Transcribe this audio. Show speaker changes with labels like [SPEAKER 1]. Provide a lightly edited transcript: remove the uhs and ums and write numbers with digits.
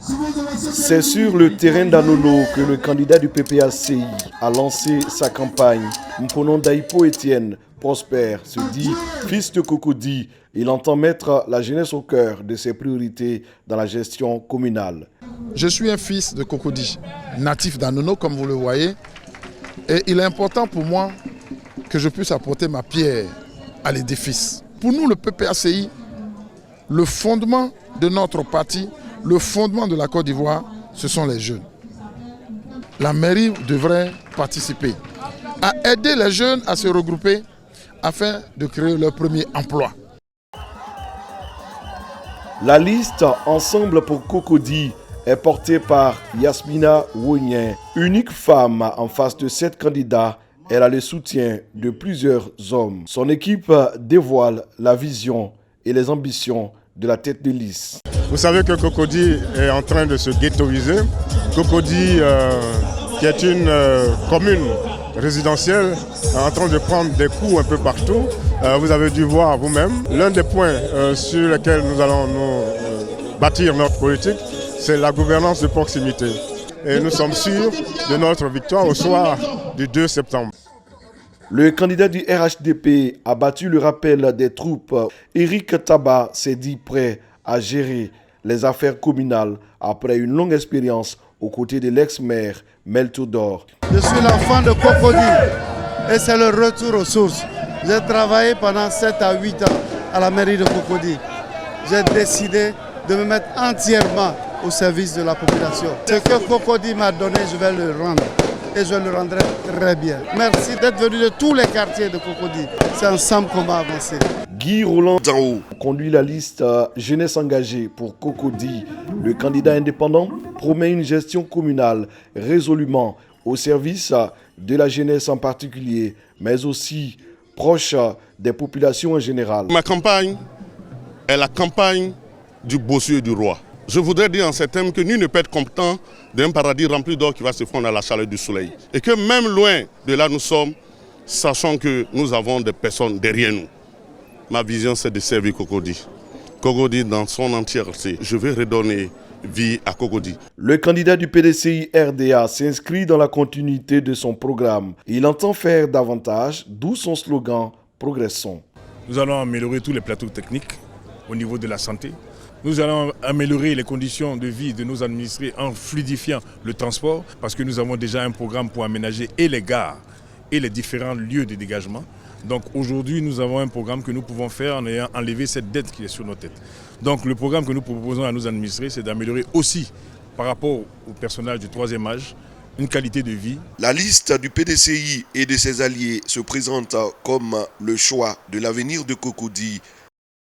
[SPEAKER 1] C'est sur le terrain d'Anono que le candidat du PPACI a lancé sa campagne. Mponon Daipo Étienne prospère, se dit fils de Cocody. Il entend mettre la jeunesse au cœur de ses priorités dans la gestion communale.
[SPEAKER 2] Je suis un fils de Cocody, natif d'Anono comme vous le voyez. Et il est important pour moi que je puisse apporter ma pierre à l'édifice. Pour nous, le PPACI, le fondement de notre parti, le fondement de la Côte d'Ivoire, ce sont les jeunes. La mairie devrait participer à aider les jeunes à se regrouper afin de créer leur premier emploi.
[SPEAKER 1] La liste Ensemble pour Cocody est portée par Yasmina Wonien. Unique femme en face de 7 candidats, elle a le soutien de plusieurs hommes. Son équipe dévoile la vision et les ambitions de la tête de liste.
[SPEAKER 3] Vous savez que Cocody est en train de se ghettoiser. Cocody, qui est une commune résidentielle, est en train de prendre des coups un peu partout. Vous avez dû voir vous-même. L'un des points sur lesquels nous allons bâtir notre politique, c'est la gouvernance de proximité. Et nous sommes sûrs de notre victoire au soir du 2 septembre.
[SPEAKER 1] Le candidat du RHDP a battu le rappel des troupes. Éric Tabat s'est dit prêt à gérer les affaires communales après une longue expérience aux côtés de l'ex-maire Mel Tudor.
[SPEAKER 4] Je suis l'enfant de Cocody et c'est le retour aux sources. J'ai travaillé pendant 7 à 8 ans à la mairie de Cocody. J'ai décidé de me mettre entièrement au service de la population. Ce que Cocody m'a donné, je vais le rendre. Et je le rendrai très bien. Merci d'être venu de tous les quartiers de Cocody. C'est ensemble qu'on va avancer.
[SPEAKER 1] Guy Roland Danho conduit la liste Jeunesse engagée pour Cocody. Le candidat indépendant promet une gestion communale résolument au service de la jeunesse en particulier, mais aussi proche des populations en général.
[SPEAKER 5] Ma campagne est la campagne du bossu et du roi. Je voudrais dire en ces termes que nul ne peut être content d'un paradis rempli d'or qui va se fondre à la chaleur du soleil. Et que même loin de là nous sommes, sachant que nous avons des personnes derrière nous. Ma vision, c'est de servir Cocody. Cocody dans son entièreté. Je vais redonner vie à Cocody.
[SPEAKER 1] Le candidat du PDCI RDA s'inscrit dans la continuité de son programme. Il entend faire davantage, d'où son slogan « Progressons ».
[SPEAKER 6] Nous allons améliorer tous les plateaux techniques au niveau de la santé. Nous allons améliorer les conditions de vie de nos administrés en fluidifiant le transport parce que nous avons déjà un programme pour aménager et les gares et les différents lieux de dégagement. Donc aujourd'hui, nous avons un programme que nous pouvons faire en ayant enlevé cette dette qui est sur nos têtes. Donc le programme que nous proposons à nos administrés, c'est d'améliorer aussi par rapport au personnage du 3e âge, une qualité de vie.
[SPEAKER 1] La liste du PDCI et de ses alliés se présente comme le choix de l'avenir de Cocody.